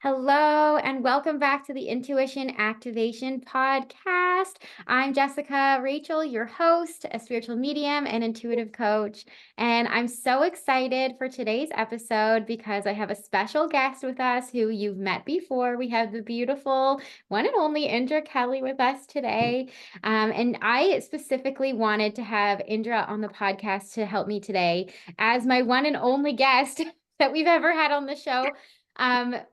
Hello, and welcome back to the Intuition Activation Podcast. I'm Jessica Rachel, your host, a spiritual medium and intuitive coach. And I'm so excited for today's episode because I have a special guest with us who you've met before. We have the beautiful one and only Indra Kelly with us today. And I specifically wanted to have Indra on the podcast to help me today as my one and only guest that we've ever had on the show.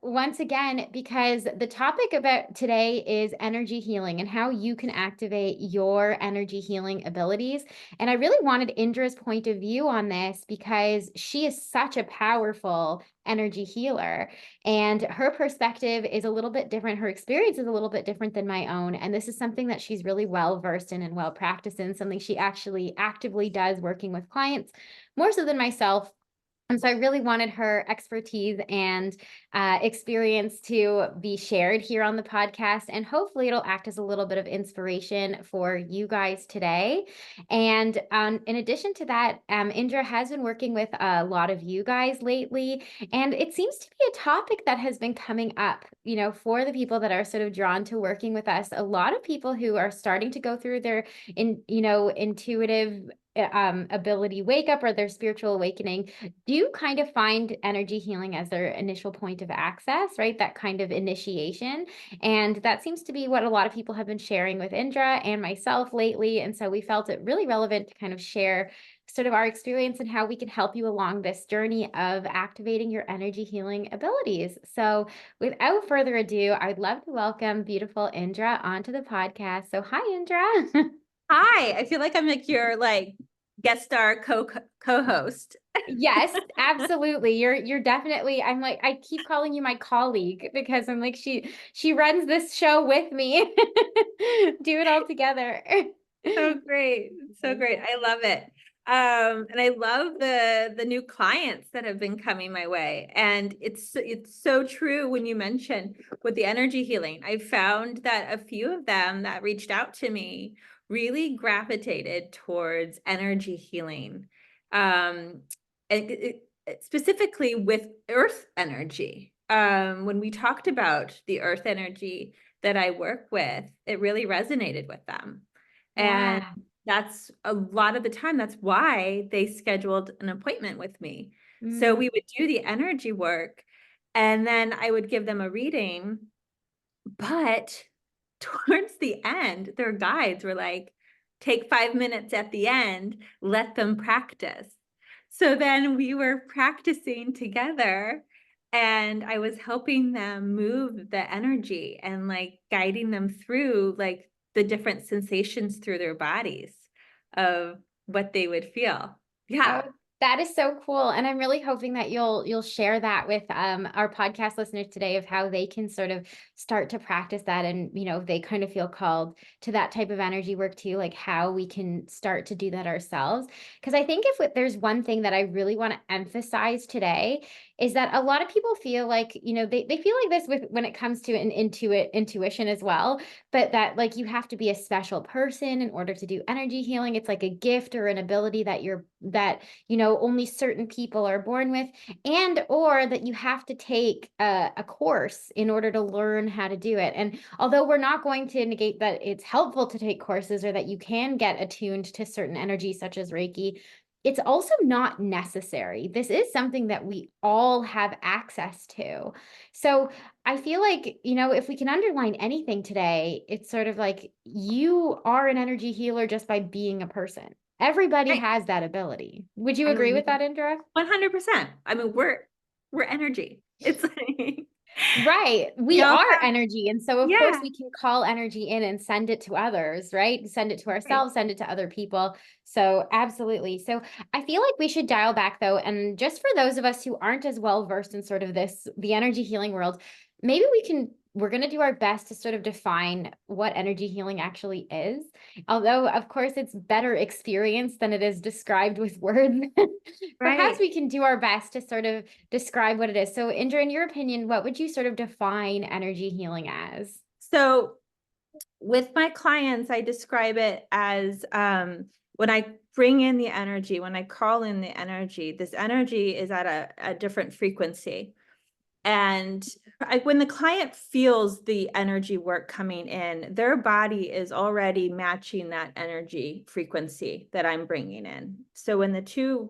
Once again, because the topic about today is energy healing and how you can activate your energy healing abilities. And I really wanted Indra's point of view on this because she is such a powerful energy healer and her perspective is a little bit different. Her experience is a little bit different than my own. And this is something that she's really well versed in and well practiced in, something she actually actively does working with clients more so than myself. And so I really wanted her expertise and experience to be shared here on the podcast. And hopefully it'll act as a little bit of inspiration for you guys today. And in addition to that, Indra has been working with a lot of you guys lately. And it seems to be a topic that has been coming up, for the people that are sort of drawn to working with us. A lot of people who are starting to go through their intuitive ability wake up or their spiritual awakening do kind of find energy healing as their initial point of access, right? That kind of initiation. And that seems to be what a lot of people have been sharing with Indra and myself lately. And so we felt it really relevant to kind of share sort of our experience and how we can help you along this journey of activating your energy healing abilities. So without further ado, I'd love to welcome beautiful Indra onto the podcast. So hi, Indra. Hi, I feel like I'm like your guest star co-host. Yes, absolutely. You're definitely, I'm like, I keep calling you my colleague because I'm like she runs this show with me. Do it all together. So great. So great. I love it. And I love the new clients that have been coming my way. And it's so true when you mention with the energy healing. I found that a few of them that reached out to me really gravitated towards energy healing. And specifically with earth energy. When we talked about the earth energy that I work with, it really resonated with them. And Yeah. that's a lot of the time, that's why they scheduled an appointment with me. So Mm. we would do the energy work and then I would give them a reading. But towards the end, their guides were like, take 5 minutes at the end, let them practice. So then we were practicing together and I was helping them move the energy and like guiding them through like the different sensations through their bodies of what they would feel. Oh, Yeah. that is so cool. And I'm really hoping that you'll share that with our podcast listeners today of how they can sort of start to practice that and they kind of feel called to that type of energy work too, like how we can start to do that ourselves. Because I think if there's one thing that I really want to emphasize today is that a lot of people feel like, they feel like this with when it comes to an intuition as well, but that like you have to be a special person in order to do energy healing. It's like a gift or an ability that only certain people are born with, and or that you have to take a course in order to learn how to do it. And although we're not going to negate that it's helpful to take courses or that you can get attuned to certain energies such as Reiki, it's also not necessary. This is something that we all have access to. So I feel like, if we can underline anything today, it's sort of like you are an energy healer just by being a person. Everybody Right. has that ability. Would you I agree mean, with that, Indra? 100%. I mean, we're energy. It's like Right. we We all are have, energy. And so, of course, yeah. we can call energy in and send it to others, right? Send it to Right. ourselves, send it to other people. So, absolutely. So, I feel like we should dial back though. And just for those of us who aren't as well versed in sort of the energy healing world, maybe we're going to do our best to sort of define what energy healing actually is. Although, of course, it's better experience than it is described with words. Perhaps Right. we can do our best to sort of describe what it is. So, Indra, in your opinion, what would you sort of define energy healing as? So with my clients, I describe it as when I bring in the energy, when I call in the energy, this energy is at a different frequency. And when the client feels the energy work coming in, their body is already matching that energy frequency that I'm bringing in. So when the two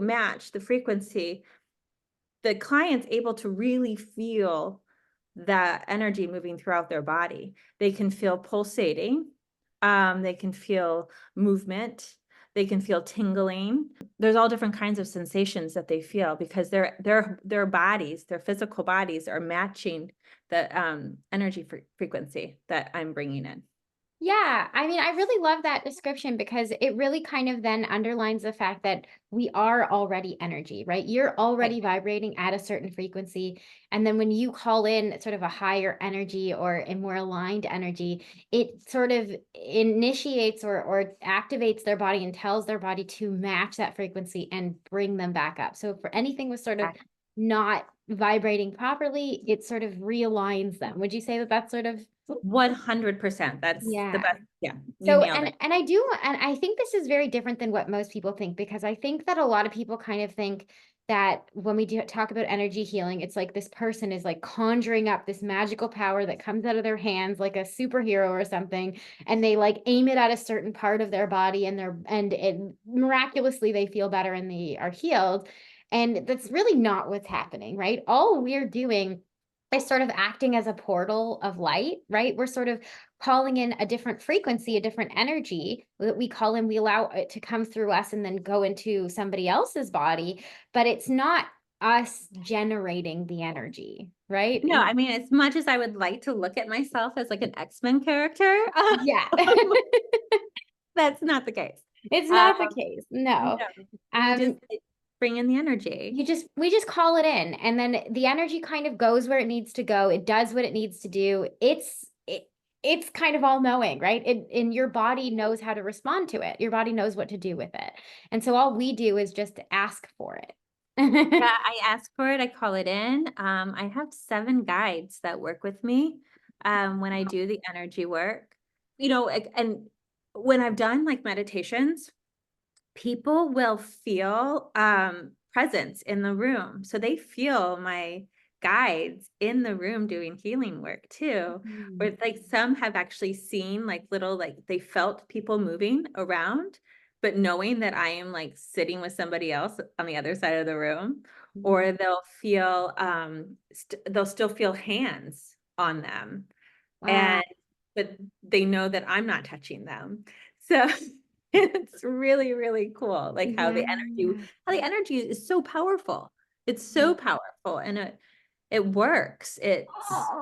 match the frequency, the client's able to really feel that energy moving throughout their body. They can feel pulsating, they can feel movement, they can feel tingling. There's all different kinds of sensations that they feel because their bodies, their physical bodies are matching the, energy frequency that I'm bringing in. Yeah, I mean, I really love that description because it really kind of then underlines the fact that we are already energy, right? You're Right. already vibrating at a certain frequency. And then when you call in sort of a higher energy or a more aligned energy, it sort of initiates or activates their body and tells their body to match that frequency and bring them back up. So for anything was sort of not vibrating properly, it sort of realigns them. Would you say that that's sort of 100%. That's the yeah. best. Yeah, you So nailed and it. and I do and I think this is very different than what most people think because I think that a lot of people kind of think that when we do talk about energy healing, it's like this person is like conjuring up this magical power that comes out of their hands like a superhero or something, and they like aim it at a certain part of their body and it miraculously they feel better and they are healed. And that's really not what's happening, right? All we're doing is sort of acting as a portal of light, right? We're sort of calling in a different frequency, a different energy that we call in, we allow it to come through us and then go into somebody else's body, but it's not us generating the energy, right? No, And I mean, as much as I would like to look at myself as like an X-Men character, yeah, that's not the case. it's Um, not the case. No. no, we just Um, bring in the energy. we just call it in and then the energy kind of goes where it needs to go. It does what it needs to do. It's kind of all knowing, right? And your body knows how to respond to it. Your body knows what to do with it. And so all we do is just ask for Yeah, it. I ask for it, I call it in. I have 7 guides that work with me, when I do the energy work. And when I've done, like, meditations, people will feel, presence in the room. So they feel my guides in the room doing healing work too. Or Mhm. it's like some have actually seen like little like they felt people moving around, but knowing that I am like sitting with somebody else on the other side of the room. Mhm. Or they'll feel they'll still feel hands on them. Wow. And but they know that I'm not touching them. So it's really, really cool, like, Yeah. how the energy is so powerful. It's so Yeah. powerful, and it works. It's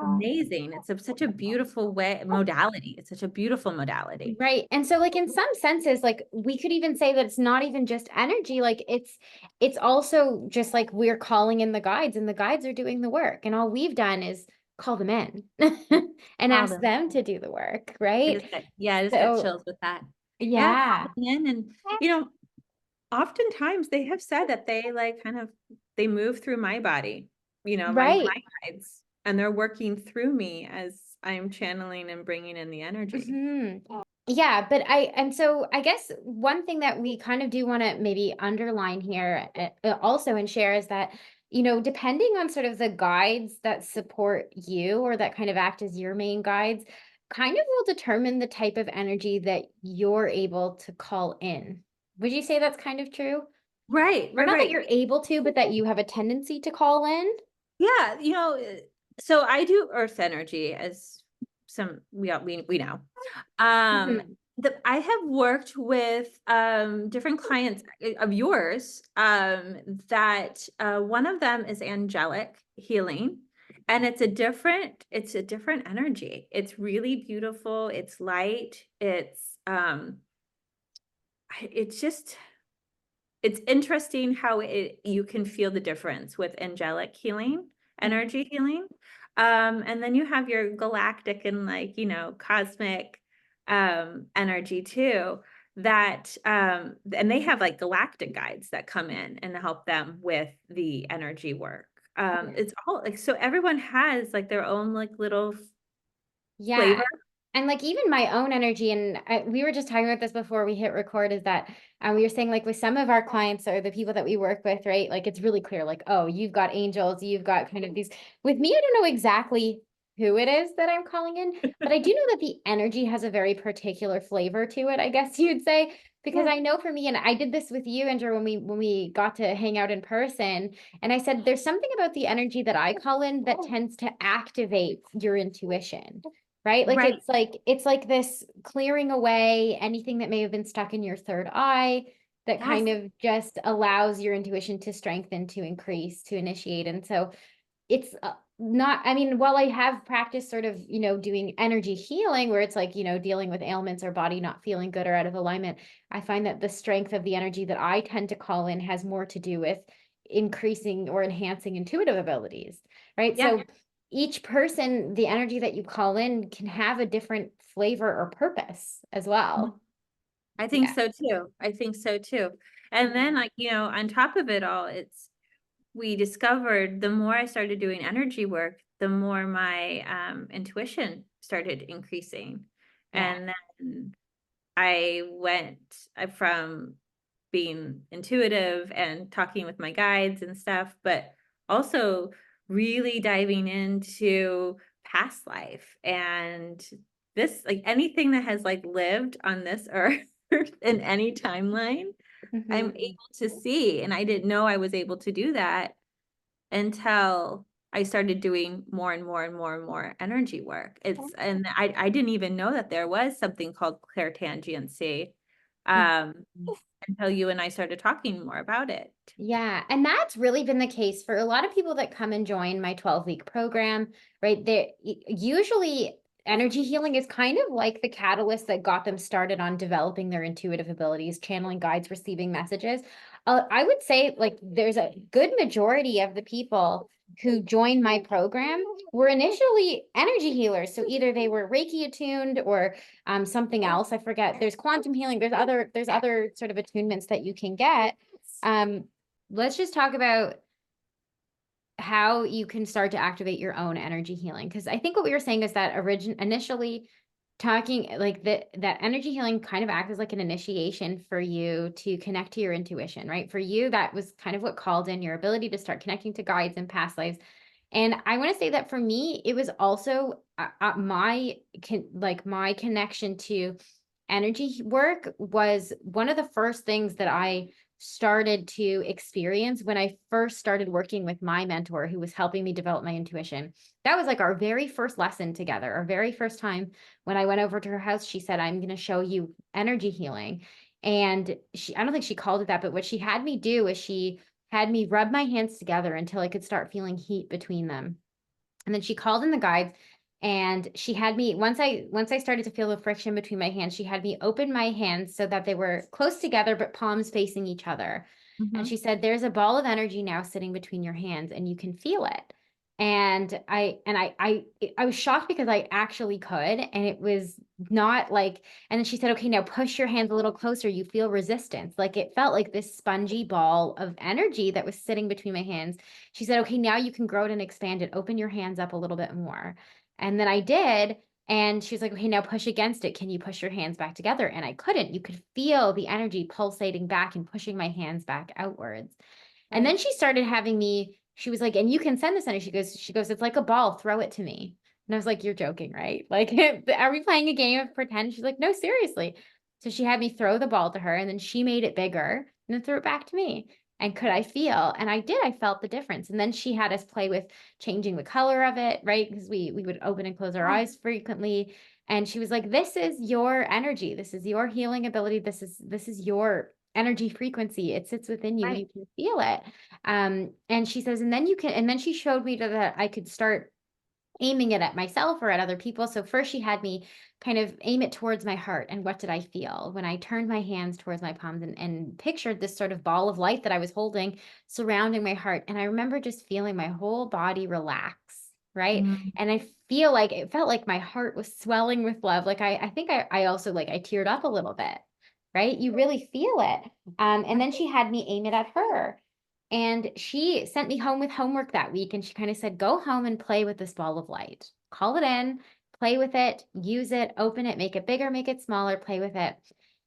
amazing. It's such a beautiful modality. It's such a beautiful modality. Right. And so like in some senses, like we could even say that it's not even just energy, like it's also just like we're calling in the guides and the guides are doing the work. And all we've done is call them in and All ask them. them to do the work, I right? just got yeah, I just got So chills with that. Yeah, call yeah. them in and, you know, oftentimes they have said that they, like, kind of they move through my body, my Right. guides, and they're working through me as I'm channeling and bringing in the energy. Mhm. Yeah, but and so I guess one thing that we kind of do want to maybe underline here also and share is that, depending on sort of the guides that support you or that kind of act as your main guides, kind of will determine the type of energy that you're able to call in. Would you say that's kind of true? Right, Or right, not that right. you're able to, but that you have a tendency to call in? Yeah, so I do earth energy as some we know. Um, Mhm. I have worked with, different clients, of yours, that, one of them is angelic healing, and it's a different energy. It's really beautiful, it's light, it's just it's interesting how you can feel the difference with angelic healing, Mhm. energy healing. And then you have your galactic and like, cosmic energy too. And they have like galactic guides that come in and help them with the energy work. Yeah. It's all like so everyone has like their own like little flavor Yeah. And like even my own energy, and we were just talking about this before we hit record, is that we were saying like with some of our clients or the people that we work with, right? Like it's really clear, like, oh, you've got angels, you've got kind of these. With me, I don't know exactly who it is that I'm calling in, but I do know that the energy has a very particular flavor to it, I guess you'd say. Because Yeah. I know for me, and I did this with you, Andrew, when we got to hang out in person, and I said there's something about the energy that I call in that tends to activate your intuition, right? Like Right. it's like this clearing away anything that may have been stuck in your third eye that Yes. kind of just allows your intuition to strengthen, to increase, to initiate. And so it's not, I mean, while I have practiced sort of, doing energy healing where it's like, dealing with ailments or body not feeling good or out of alignment, I find that the strength of the energy that I tend to call in has more to do with increasing or enhancing intuitive abilities, right? Yeah. So each person, the energy that you call in can have a different flavor or purpose as Mhm. well. I think Yeah. so too. I think so too. And then Mhm. like, on top of it all, we discovered the more I started doing energy work, the more my intuition started increasing. Yeah. And then I went from being intuitive and talking with my guides and stuff, but also really diving into past life and this, like anything that has like lived on this earth in any timeline, I'm Mhm. able to see. And I didn't know I was able to do that until I started doing more and more and more and more energy work. And I didn't even know that there was something called clairtangiancy, um, until you and I started talking more about it. Yeah, and that's really been the case for a lot of people that come and join my 12-week program, right? They usually energy healing is kind of like the catalyst that got them started on developing their intuitive abilities, channeling guides, receiving messages. I would say like there's a good majority of the people who joined my program were initially energy healers. So either they were Reiki attuned or something else. I forget. There's quantum healing. There's other sort of attunements that you can get. Um, let's just talk about how you can start to activate your own energy healing. Because I think what we were saying is that initially talking like that energy healing kind of acts as like an initiation for you to connect to your intuition, right? For you, that was kind of what called in your ability to start connecting to guides and past lives. And I want to say that for me, it was also my connection to energy work was one of the first things that I started to experience when I first started working with my mentor who was helping me develop my intuition. That was like our very first lesson together, our very first time when I went over to her house. She said, I'm going to show you energy healing. And I don't think she called it that, but what she had me do is she had me rub my hands together until I could start feeling heat between them. And then she called in the guides and she had me once I started to feel the friction between my hands, she had me open my hands so that they were close together but palms facing each other. And Mhm. she said, there's a ball of energy now sitting between your hands and you can feel it. And I was shocked because I actually could. And it was not like, and then she said, okay, now push your hands a little closer. You feel resistance. Like it felt like this spongy ball of energy that was sitting between my hands. She said, okay, now you can grow it and expand it. Open your hands up a little bit more. And then I did. And she was like, okay, now push against it. Can you push your hands back together? And I couldn't. You could feel the energy pulsating back and pushing my hands back outwards. And then Right. she started having me, she was like, and you can send this energy. She goes, it's like a ball, throw it to me. And I was like, you're joking, right? Like, are we playing a game of pretend? She's like, no, seriously. So she had me throw the ball to her and then she made it bigger and then threw it back to me. And could I feel? And I did, I felt the difference. And then she had us play with changing the color of it, right? Because we would open and close our Yeah. eyes frequently. And she was like, this is your energy. This is your healing ability. This is your energy frequency. It sits within you. Right. You can feel it. And she says, and then you can, and then she showed me that I could start aiming it at myself or at other people. So first she had me kind of aim it towards my heart. And what did I feel when I turned my hands towards my palms and pictured this sort of ball of light that I was holding surrounding my heart. And I remember just feeling my whole body relax. Right. Mm. And I feel like it felt like my heart was swelling with love. Like I think I also like I teared up a little bit. Right. You really feel it. And then she had me aim it at her. And she sent me home with homework that week and she kind of said, go home and play with this ball of light. Call it in, play with it, use it, open it, make it bigger, make it smaller, play with it.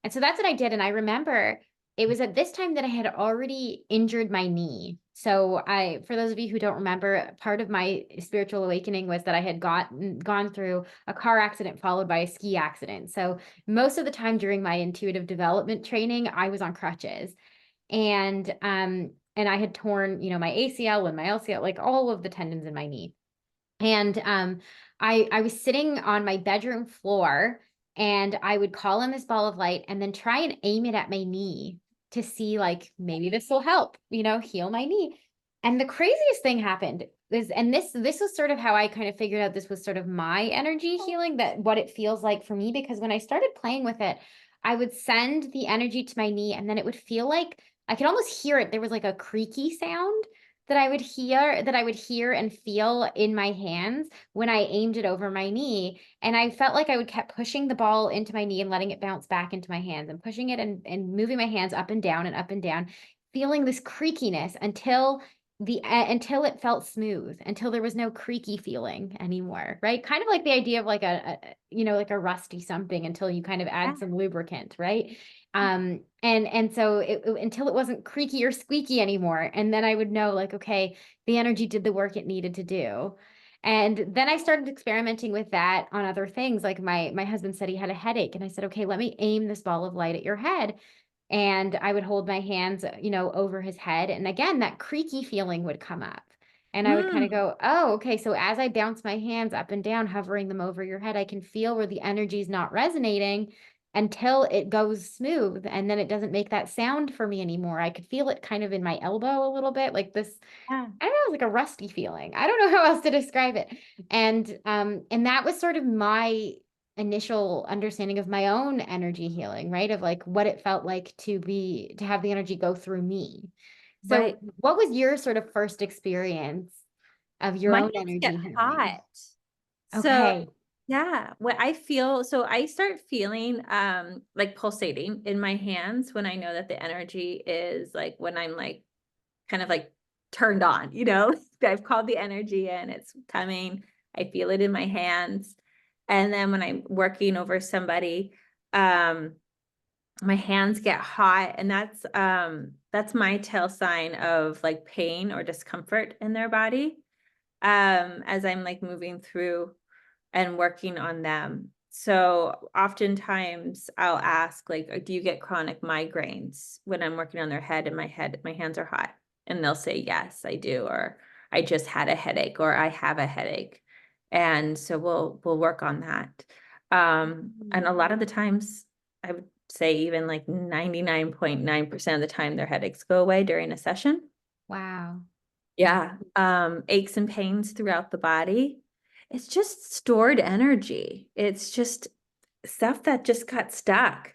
And so that's what I did. And I remember it was at this time that I had already injured my knee. So for those of you who don't remember, part of my spiritual awakening was that I had gone through a car accident followed by a ski accident. So most of the time during my intuitive development training, I was on crutches. And I had torn, my ACL and my LCL, like all of the tendons in my knee. And I was sitting on my bedroom floor, and I would call in this ball of light and then try and aim it at my knee to see, like, maybe this will help, heal my knee. And the craziest thing happened is, and this was sort of how I kind of figured out this was sort of my energy healing, that what it feels like for me, because when I started playing with it, I would send the energy to my knee, and then it would feel like I could almost hear it. There was like a creaky sound that I would hear and feel in my hands when I aimed it over my knee. And I felt like I would kept pushing the ball into my knee and letting it bounce back into my hands, and pushing it and moving my hands up and down, feeling this creakiness until it felt smooth, until there was no creaky feeling anymore, right? Kind of like the idea of like like a rusty something, until you kind of Yeah. add some lubricant, right? And so until it wasn't creaky or squeaky anymore. And then I would know, like, okay, the energy did the work it needed to do. And then I started experimenting with that on other things. Like my husband said he had a headache, and I said, okay, let me aim this ball of light at your head. And I would hold my hands, over his head. And again, that creaky feeling would come up. And I would kind of Mm, go, oh, okay. So as I bounce my hands up and down, hovering them over your head, I can feel where the energy is not resonating until it goes smooth. And then it doesn't make that sound for me anymore. I could feel it kind of in my elbow a little bit, like this. yeah. I don't know, like a rusty feeling. I don't know how else to describe it. And that was sort of my initial understanding of my own energy healing, right? Of like what it felt like to have the energy go through me. So Right. what was your sort of first experience of your My own hands get energy healing? hot. So Okay. yeah, what I feel, so I start feeling like pulsating in my hands when I know that the energy is like, when I'm like kind of like turned on, I've called the energy in, it's coming. I feel it in my hands. And then when I'm working over somebody, um my hands get hot, and that's my tail sign of like pain or discomfort in their body, as I'm like moving through and working on them. So oftentimes I'll ask, like, do you get chronic migraines when I'm working on their head, and my hands are hot? And they'll say, yes, I do, or I just had a headache, or I have a headache. And so we'll work on that. And a lot of the times, I would say even like 99.9% of the time, their headaches go away during a session. Wow. Yeah, aches and pains throughout the body. It's just stored energy. It's just stuff that just got stuck.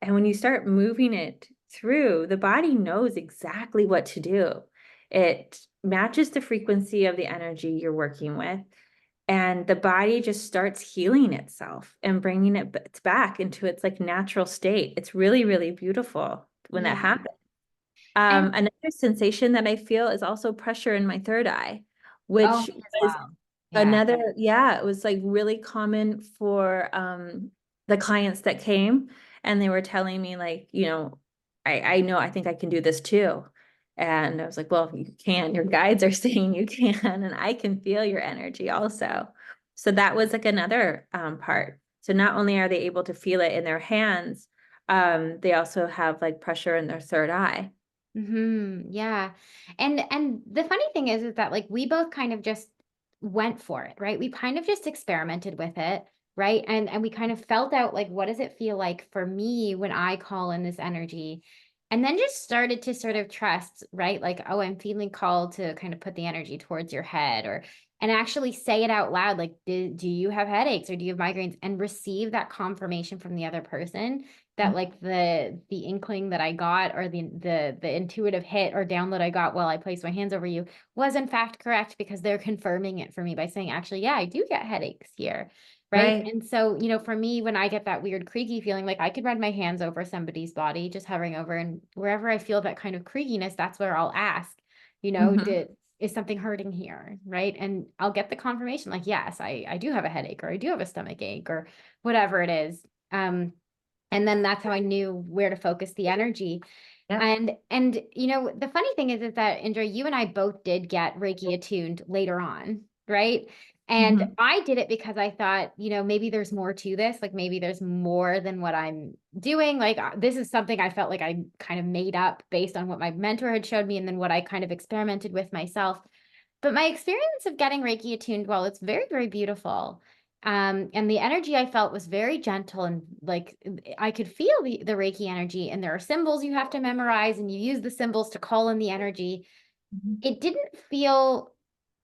And when you start moving it through, the body knows exactly what to do. It matches the frequency of the energy you're working with, and the body just starts healing itself and bringing it back into its like natural state. It's really, really beautiful when that Yeah. happens. And Another sensation that I feel is also pressure in my third eye, oh, which me as was well. Yeah. another, yeah, it was like really common for the clients that came, and they were telling me like, I know, I think I can do this too. And I was like, well, you can, your guides are saying you can, and I can feel your energy also. So that was like another part. So not only are they able to feel it in their hands, they also have like pressure in their third eye. Yeah. And the funny thing is that like we both kind of just went for it, right? We kind of just experimented with it, right? And we kind of felt out like what does it feel like for me when I call in this energy? And then just started to sort of trust, right? Like, oh, I'm feeling called to kind of put the energy towards your head, or and actually say it out loud, like, do you have headaches or do you have migraines? And receive that confirmation from the other person that like the inkling that I got, or the intuitive hit or download I got while I placed my hands over you was in fact correct, because they're confirming it for me by saying, actually, yeah, I do get headaches here. Right. Right. And so, for me, when I get that weird creaky feeling, like I could run my hands over somebody's body, just hovering over, and wherever I feel that kind of creakiness, that's where I'll ask, Mhm. did is something hurting here? Right. And I'll get the confirmation like, yes, I do have a headache, or I do have a stomach ache, or whatever it is. And then that's how I knew where to focus the energy. Yep. And the funny thing is that Indra, you and I both did get Reiki attuned later on, right? And Mhm. I did it because I thought, maybe there's more to this. Like maybe there's more than what I'm doing. Like this is something I felt like I kind of made up based on what my mentor had showed me and then what I kind of experimented with myself. But my experience of getting Reiki attuned, well, it's very, very beautiful. And the energy I felt was very gentle, and like I could feel the Reiki energy. And there are symbols you have to memorize, and you use the symbols to call in the energy. Mhm. It didn't feel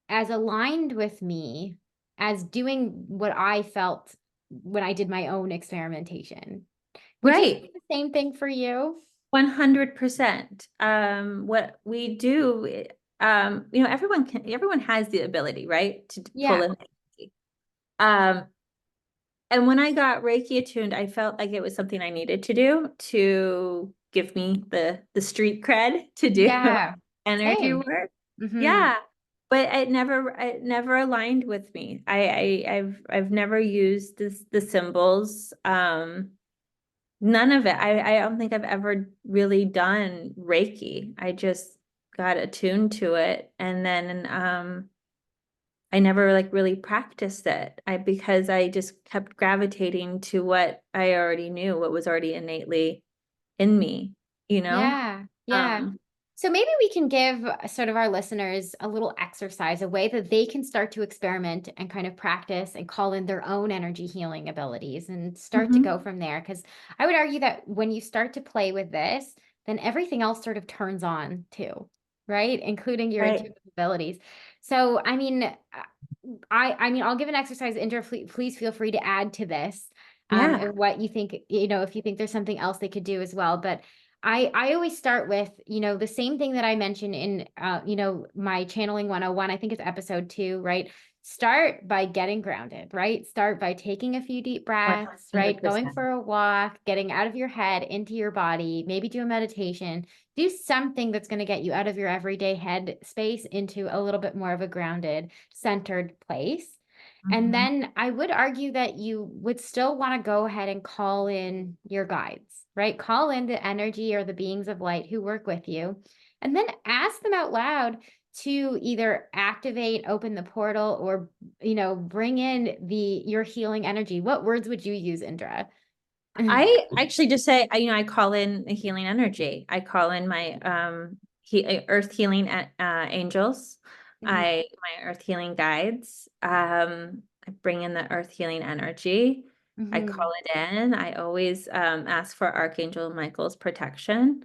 as aligned with me as doing what I felt when I did my own experimentation. Would you say Right. the same thing for you? 100%. What we do, everyone has the ability, right, to pull Yeah. in energy. Um, and when I got Reiki attuned, I felt like it was something I needed to do to give me the street cred to do Yeah. energy Same. work. Mm-hmm. Yeah. But it never aligned with me. I've never used the symbols. None of it. I don't think I've ever really done Reiki. I just got attuned to it, and then I never like really practiced it. Because I just kept gravitating to what I already knew, what was already innately in me, you know? Yeah, yeah. Um, So maybe we can give sort of our listeners a little exercise, a way that they can start to experiment and kind of practice and call in their own energy healing abilities and start to go mhm. from there. Because I would argue that when you start to play with this, then everything else sort of turns on too, right? Including your Right. intuitive abilities. So, I mean, I mean, I'll give an exercise. Indra, please feel free to add to this, Yeah. and what you think, if you think there's something else they could do as well. But I always start with, the same thing that I mentioned in, my channeling 101. I think it's episode 2, right? Start by getting grounded, right? Start by taking a few deep breaths, right? Going 100%. for a walk, getting out of your head into your body, maybe do a meditation, do something that's going to get you out of your everyday head space into a little bit more of a grounded, centered place. And Mhm. then I would argue that you would still want to go ahead and call in your guides, right? Call in the energy or the beings of light who work with you, and then ask them out loud to either activate, open the portal, or, bring in your healing energy. What words would you use, Indra? I actually just say, I call in a healing energy. I call in my earth healing angels. Mhm, My earth healing guides. I bring in the earth healing energy. I call mhm. it in. I always ask for Archangel Michael's protection.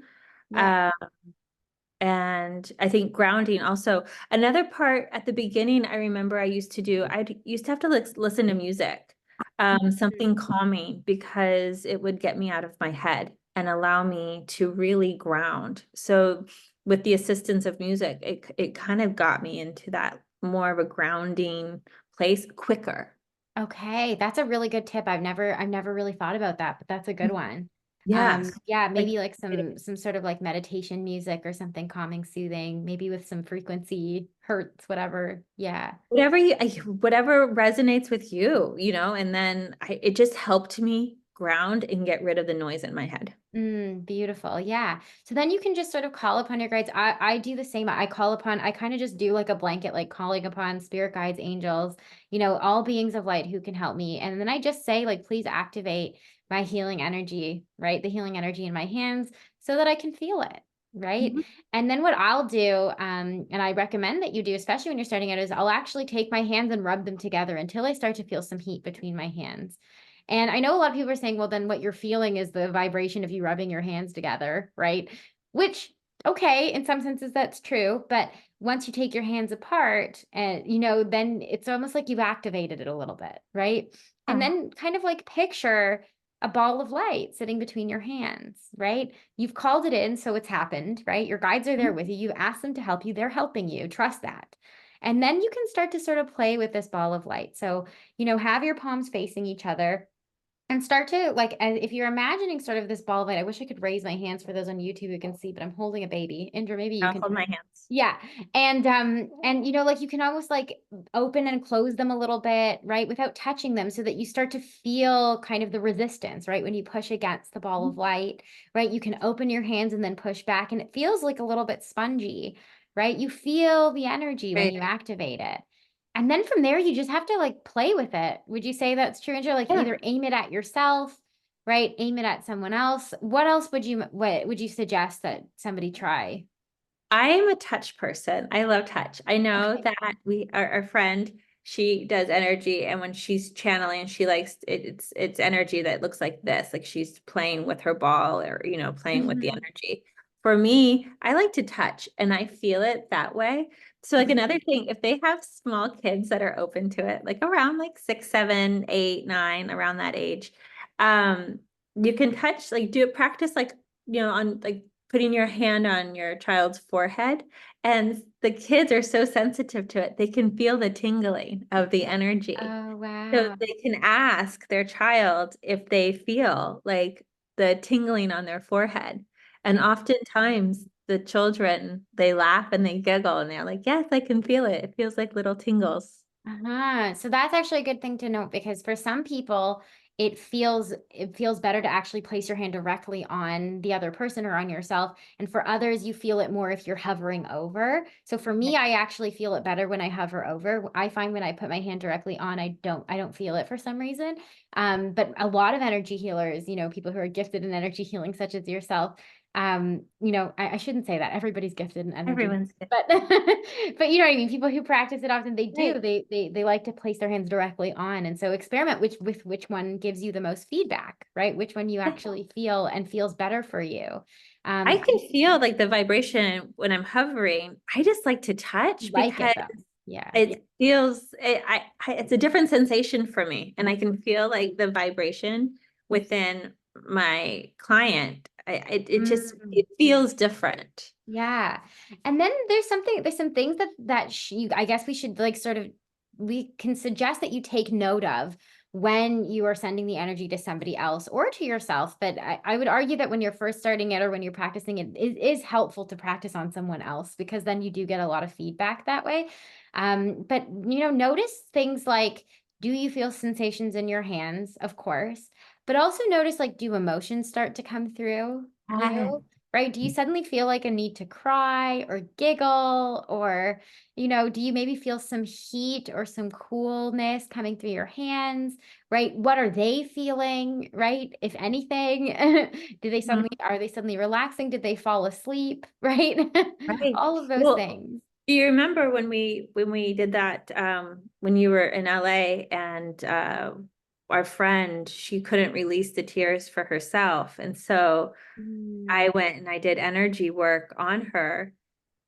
Yeah. Um, and I think grounding also. Another part at the beginning, I remember I used to have to listen to music, something calming, because it would get me out of my head and allow me to really ground. So with the assistance of music, it kind of got me into that more of a grounding place quicker. Okay, that's a really good tip. I've never really thought about that, but that's a good one. Yes. Yeah, Like maybe like some sort of like meditation music or something calming, soothing, maybe with some frequency, hertz, whatever. Yeah. whatever resonates with you, and then it just helped me ground and get rid of the noise in my head. Beautiful. Yeah. So then you can just sort of call upon your guides. I do the same. I kind of just do like a blanket, like calling upon spirit guides, angels, all beings of light who can help me. And then I just say, like, please activate my healing energy, right? The healing energy in my hands so that I can feel it. Right. Mhm. And then what I'll do, and I recommend that you do, especially when you're starting out, is I'll actually take my hands and rub them together until I start to feel some heat between my hands. And I know a lot of people are saying, well, then what you're feeling is the vibration of you rubbing your hands together, right? Which, okay, in some senses that's true. But once you take your hands apart and, then it's almost like you've activated it a little bit, right? And Yeah. then kind of like picture a ball of light sitting between your hands, right? You've called it in, so it's happened, right? Your guides are there with you. You've asked them to help you. They're helping you. Trust that. And then you can start to sort of play with this ball of light. So, have your palms facing each other, And start to like, if you're imagining sort of this ball of light, I wish I could raise my hands for those on YouTube who can see, but I'm holding a baby. Indra, maybe you I'll can. hold my hands. Yeah. And like you can almost like open and close them a little bit, right? Without touching them so that you start to feel kind of the resistance, right? When you push against the ball of light, right? You can open your hands and then push back and it feels like a little bit spongy, right? You feel the energy when Right. you activate it. And then from there, you just have to like play with it. Would you say that's true, Andrew? Like Yeah. either aim it at yourself, right? Aim it at someone else. What would you suggest that somebody try? I am a touch person. I love touch. I know Okay. that our friend, she does energy, and when she's channeling, she likes it's energy that looks like this, like she's playing with her ball or playing with the Mhm. energy. For me, I like to touch and I feel it that way. So like another thing, if they have small kids that are open to it, like around like 6, 7, 8, 9, around that age, um, you can touch, like do it, practice like on like putting your hand on your child's forehead, and the kids are so sensitive to it, they can feel the tingling of the energy. Oh, So wow. they can ask their child if they feel like the tingling on their forehead. And oftentimes the children, they laugh and they giggle and they're like, yes, I can feel it. It feels like little tingles. So that's actually a good thing to note because for some people it feels better to actually place your hand directly on the other person or on yourself. And for others, you feel it more if you're hovering over. So for me, I actually feel it better when I hover over. I find when I put my hand directly on, I don't feel it for some reason. But a lot of energy healers, people who are gifted in energy healing, such as yourself, I shouldn't say that. Everybody's gifted in energy. Everyone's good. But but you know what I mean? People who practice it often, they do. Right. They like to place their hands directly on. And so experiment with which one gives you the most feedback, right? Which one you actually feel and feels better for you. I Um, can feel like the vibration when I'm hovering. I just like to touch like it because though. Yeah. it's a different sensation for me, and I can feel like the vibration within my client. It Mm. feels different. Yeah. And then there's some things I guess we should like sort of, we can suggest that you take note of when you are sending the energy to somebody else or to yourself. But I would argue that when you're first starting it or when you're practicing it, it is helpful to practice on someone else because then you do get a lot of feedback that way. But notice things like, do you feel sensations in your hands? Of course. But also notice like, do emotions start to come through Ah, you? Right? Do you suddenly feel like a need to cry or giggle? Or, do you maybe feel some heat or some coolness coming through your hands? Right? What are they feeling? Right? If anything, mhm, are they suddenly relaxing? Did they fall asleep? Right? right. All of those Well, things. do you remember when we did that when you were in LA, and our friend, she couldn't release the tears for herself, and so I Mm. went and I did energy work on her,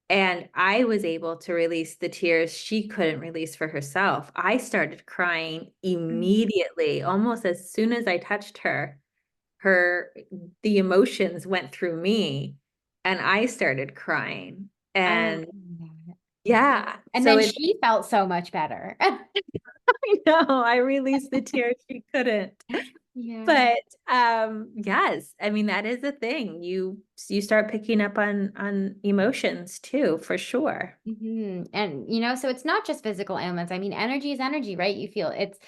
and I was able to release the tears she couldn't release for herself. I started crying Mm. immediately, almost as soon as I touched her. Her the emotions went through me, and I started crying. Oh, And yeah. yeah, And so then it she felt so much better. I know I released the tears she couldn't. Yeah. But yes, I mean that is a thing. You start picking up on emotions too, for sure. And so it's not just physical ailments. I mean, energy is energy, right? You feel it's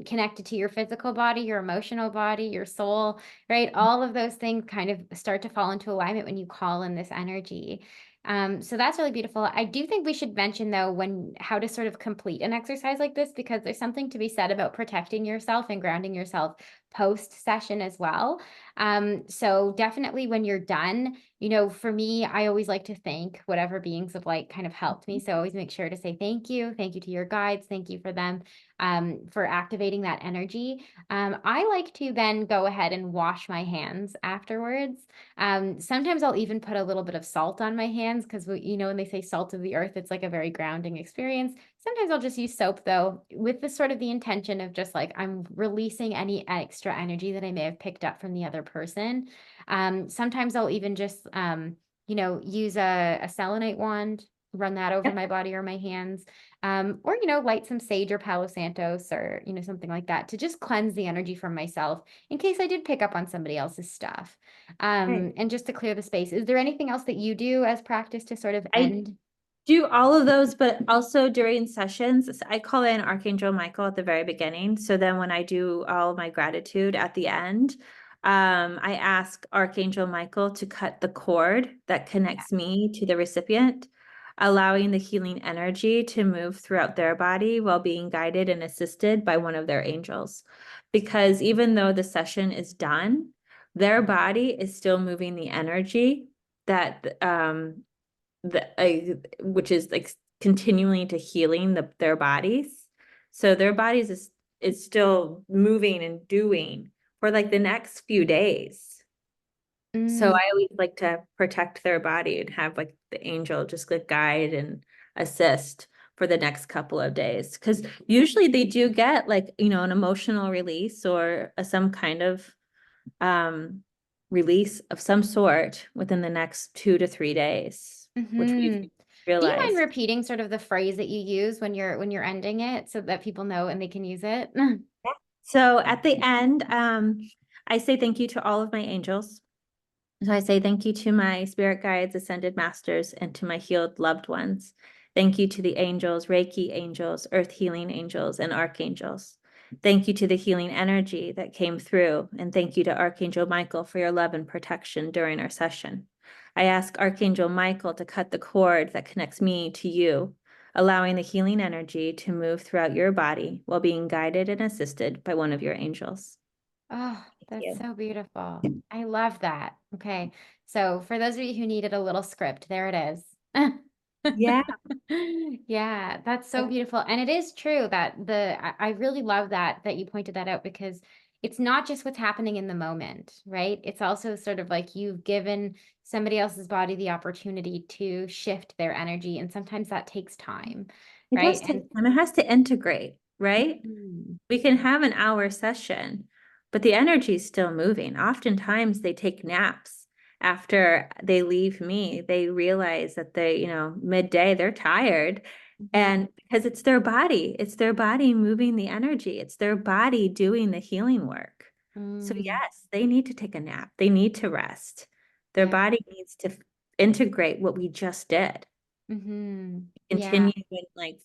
connected to your physical body, your emotional body, your soul, right? All of those things kind of start to fall into alignment when you call in this energy. So that's really beautiful. I do think we should mention though how to sort of complete an exercise like this because there's something to be said about protecting yourself and grounding yourself post session as well. So definitely when you're done, for me, I always like to thank whatever beings of light kind of helped me. So I always make sure to say thank you. Thank you to your guides. Thank you for them for activating that energy. I like to then go ahead and wash my hands afterwards. Sometimes I'll even put a little bit of salt on my hands because, when they say salt of the earth, it's like a very grounding experience. Sometimes I'll just use soap though, with the sort of the intention of just like I'm releasing any extra energy that I may have picked up from the other person. Sometimes I'll even just, use a selenite wand. run that over Yep. my body or my hands. Or, light some sage or Palo Santos or, something like that to just cleanse the energy from myself in case I did pick up on somebody else's stuff. Right. And just to clear the space. Is there anything else that you do as practice to sort of I end? do all of those, but also during sessions, I call in Archangel Michael at the very beginning. So then when I do all of my gratitude at the end, I ask Archangel Michael to cut the cord that connects me to the recipient, allowing the healing energy to move throughout their body while being guided and assisted by one of their angels. Because even though the session is done, their body is still moving the energy that which is like continuing to healing their bodies. So their bodies is still moving and doing for like the next few days. So Mm, I always like to protect their body and have like the angel just like guide and assist for the next couple of days. Because usually they do get like, an emotional release or some kind of um release of some sort within the next 2 to 3 days, which we've mhm. Do you mind realized. repeating sort of the phrase that you use when you're ending it so that people know and they can use it? So at the end, I say thank you to all of my angels. So I say thank you to my spirit guides, ascended masters, and to my healed loved ones. Thank you to the angels, Reiki angels, earth healing angels, and archangels. Thank you to the healing energy that came through, and thank you to Archangel Michael for your love and protection during our session. I ask Archangel Michael to cut the cord that connects me to you, allowing the healing energy to move throughout your body while being guided and assisted by one of your angels. Oh, Thank that's you. so beautiful. I love that. Okay. So for those of you who needed a little script, there it is. Yeah. Yeah, that's so beautiful. And it is true that I really love that you pointed that out because it's not just what's happening in the moment, right? It's also sort of like you've given somebody else's body the opportunity to shift their energy. And sometimes that takes time, It right? does take time. It has to integrate, right? Mhm. We can have an hour session, but the energy is still moving. Oftentimes they take naps after they leave me. They realize that midday, they're tired. Mhm. And because it's their body moving the energy, it's their body doing the healing work. So, Mm, yes, they need to take a nap, they need to rest. Their yeah. body needs to integrate what we just did, Yeah. continue and like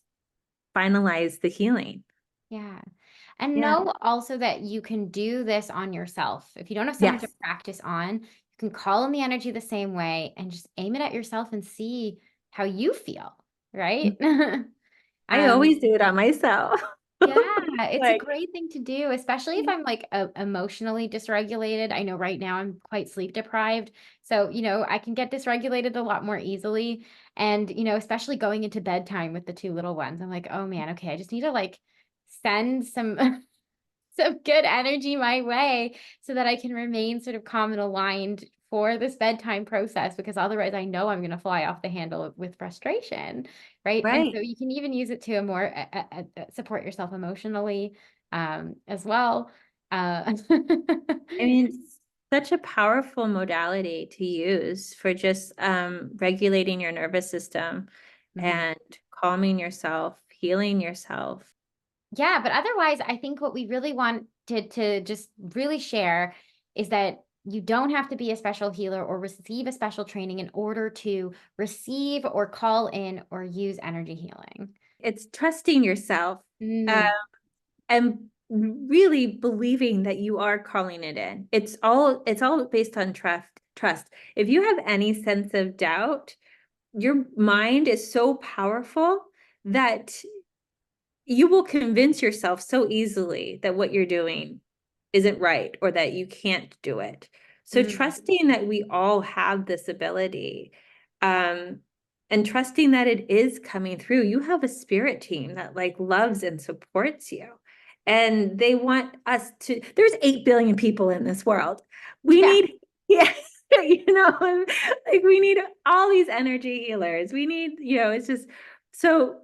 finalize the healing. Yeah. And Yeah. know also that you can do this on yourself. If you don't have someone to Yes. practice on, you can call in the energy the same way and just aim it at yourself and see how you feel, right? I Um, always do it on myself. yeah, it's a Like, great thing to do, especially if I'm like emotionally dysregulated. I know right now I'm quite sleep deprived. So, I can get dysregulated a lot more easily. And, especially going into bedtime with the two little ones, I'm like, oh man, okay, I just need to like send some some good energy my way so that I can remain sort of calm and aligned for this bedtime process because otherwise I know I'm going to fly off the handle with frustration, right? And right. so you can even use it to more support yourself emotionally as well. Uh, I mean, it's such a powerful modality to use for just regulating your nervous system Mhm. and calming yourself, healing yourself. Yeah, but otherwise, I think what we really want to just really share is that you don't have to be a special healer or receive a special training in order to receive or call in or use energy healing. It's trusting yourself, uh, Mm, and really believing that you are calling it in. It's all based on trust. Trust. If you have any sense of doubt, your mind is so powerful that you will convince yourself so easily that what you're doing isn't right or that you can't do it. So mm, trusting that we all have this ability, um, and trusting that it is coming through. You have a spirit team that like loves and supports you. And they want us to, there's 8 billion people in this world. We yeah. need, yeah, like we need all these energy healers. We need, it's just so,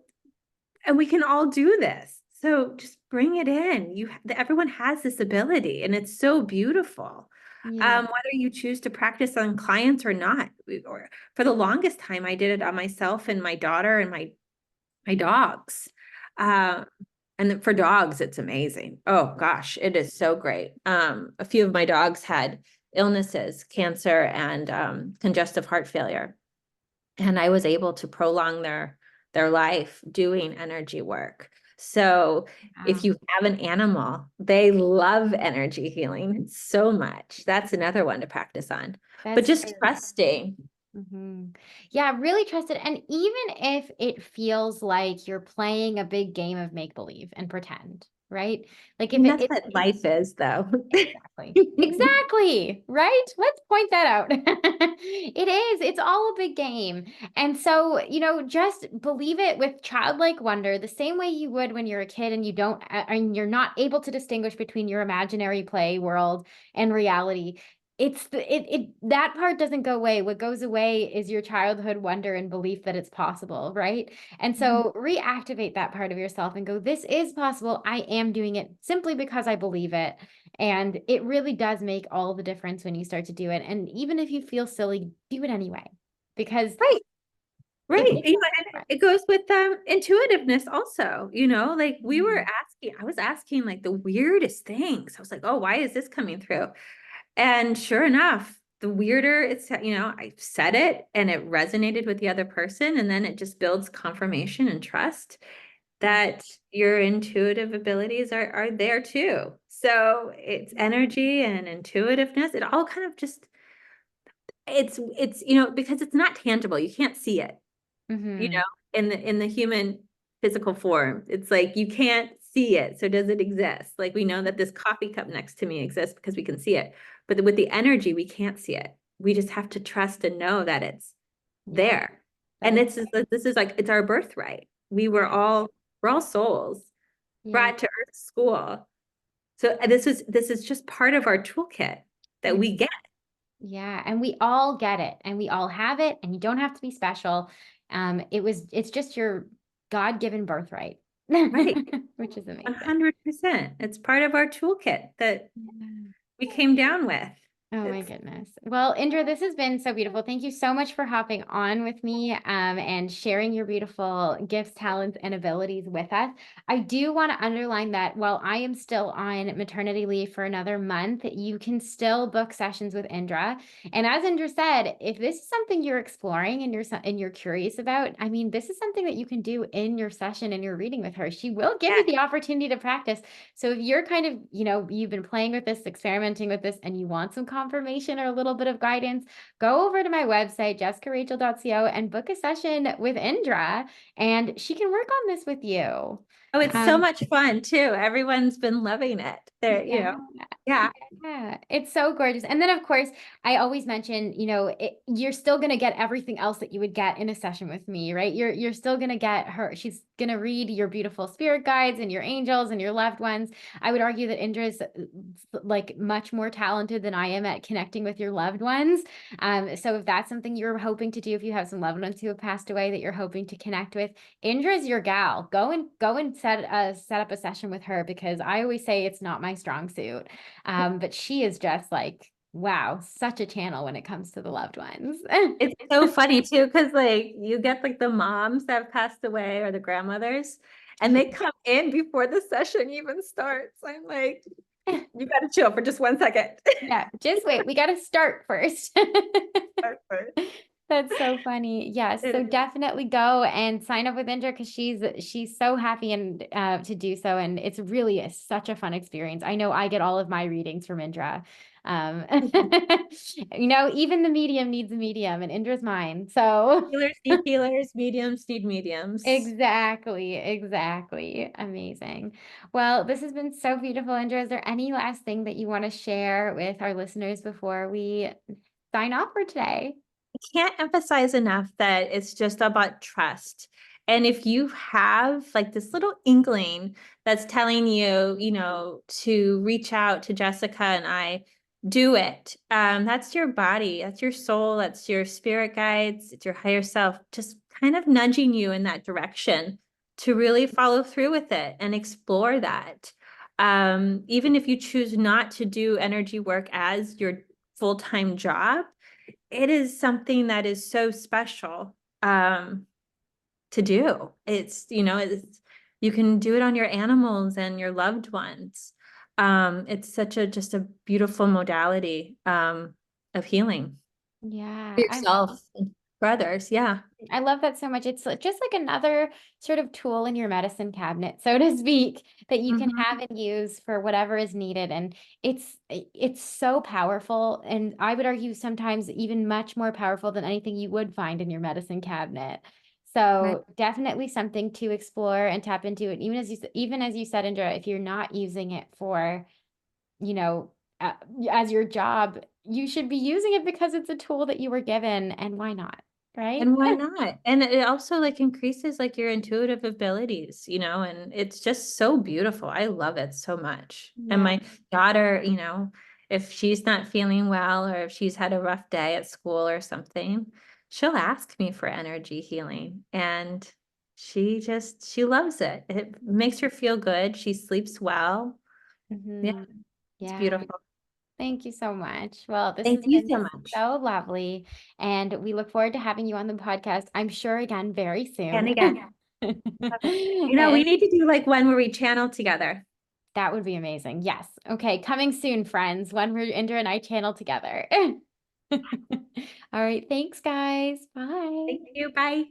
and we can all do this. So just bring it in. Everyone has this ability and it's so beautiful. Yeah. whether you choose to practice on clients or not. Or for the longest time, I did it on myself and my daughter and my dogs. Um, and for dogs, it's amazing. Oh gosh, it is so great. A few of my dogs had illnesses, cancer and congestive heart failure, and I was able to prolong their life doing energy work. So if Wow. you have an animal, they love energy healing so much. That's another one to practice on. But That's just true. trusting. Yeah, really trust it. And even if it feels like you're playing a big game of make believe and pretend, right? Like if And it, that's what it life is, though. exactly. Exactly. Right? Let's point that out. It is. It's all a big game. And so, just believe it with childlike wonder, the same way you would when you're a kid and you don't, and you're not able to distinguish between your imaginary play world and reality. That part doesn't go away. What goes away is your childhood wonder and belief that it's possible, right? And so reactivate that part of yourself and go, this is possible. I am doing it simply because I believe it. And it really does make all the difference when you start to do it. And even if you feel silly, do it anyway, because Right. it Right. makes You know, all the and difference. it goes with intuitiveness also, like Mhm. I was asking like the weirdest things. I was like, oh, why is this coming through? And sure enough, the weirder I said it and it resonated with the other person. And then it just builds confirmation and trust that your intuitive abilities are there too. So it's energy and intuitiveness. It all kind of just, because it's not tangible. You can't see it, you know, Mhm. in the human physical form. It's like you can't see it. So does it exist? Like we know that this coffee cup next to me exists because we can see it. But with the energy, we can't see it. We just have to trust and know that it's Yeah, there. that And is, this is like it's our birthright. We're all souls yeah. brought to earth school. So this is just part of our toolkit that Mm. we get, Yeah, and we all get it and we all have it and you don't have to be special. It's just your God-given birthright, right? which is amazing. 100%. It's part of our toolkit that Yeah. we came down with. Oh my It's goodness. Well, Indra, this has been so beautiful. Thank you so much for hopping on with me and sharing your beautiful gifts, talents, and abilities with us. I do want to underline that while I am still on maternity leave for another month, you can still book sessions with Indra. And as Indra said, if this is something you're exploring and you're curious about, I mean, this is something that you can do in your session and your reading with her. She will give yeah. you the opportunity to practice. So if you're kind of, you've been playing with this, experimenting with this, and you want some confirmation or a little bit of guidance, go over to my website, jessicarachel.co, and book a session with Indra, and she can work on this with you. Oh, it's so Um, much fun too. Everyone's been loving it. yeah. Yeah, Yeah, it's so gorgeous. And then, of course, I always mention, you're still going to get everything else that you would get in a session with me, right? You're still going to get her. She's going to read your beautiful spirit guides and your angels and your loved ones. I would argue that Indra is like much more talented than I am at connecting with your loved ones. So if that's something you're hoping to do, if you have some loved ones who have passed away that you're hoping to connect with, Indra's your gal. Go and set up a session with her, because I always say it's not my strong suit. But she is just like, wow, such a channel when it comes to the loved ones. it's so funny too because like you get like the moms that have passed away or the grandmothers, and they come in before the session even starts. I'm like, you got to chill for just 1 second. Yeah, just wait. We got to start first. That's so funny. Yes, It so is. definitely go and sign up with Indra, because she's so happy and to do so, and it's really such a fun experience. I know I get all of my readings from Indra. Um, even the medium needs a medium, and Indra's mine. So Healers need healers, mediums need mediums. exactly, exactly. Amazing. Well, this has been so beautiful, Indra. Is there any last thing that you want to share with our listeners before we sign off for today? Can't emphasize enough that it's just about trust. And if you have like this little inkling that's telling you, to reach out to Jessica and I, do it. That's your body, that's your soul, that's your spirit guides, it's your higher self, just kind of nudging you in that direction to really follow through with it and explore that. Even if you choose not to do energy work as your full-time job, it is something that is so special, to do. It's, it's you can do it on your animals and your loved ones. It's such a just a beautiful modality, of healing for Yeah, yourself and for others. Yeah. I love that so much. It's just like another sort of tool in your medicine cabinet, so to speak, that you can Mhm. have and use for whatever is needed. And it's so powerful. And I would argue sometimes even much more powerful than anything you would find in your medicine cabinet. Right. So definitely something to explore and tap into. And even as you said, Indra, if you're not using it for, you know, uh, as your job, you should be using it because it's a tool that you were given, and why not? Right? And why not? And it also like increases like your intuitive abilities, and it's just so beautiful. I love it so much. And Yeah. my daughter, if she's not feeling well or if she's had a rough day at school or something, she'll ask me for energy healing. And she loves it. It makes her feel good. She sleeps well. Yeah, Hmm. it's Yeah. beautiful. Thank you so much. Well, this Thank has you been so much. so lovely, and we look forward to having you on the podcast, I'm sure again very And soon. again, we And need to do like one where we channel together. that would be amazing. Yes. Okay. Coming soon, friends, when we're Indra and I channel together. All right. Thanks, guys. Bye. Thank you. Bye.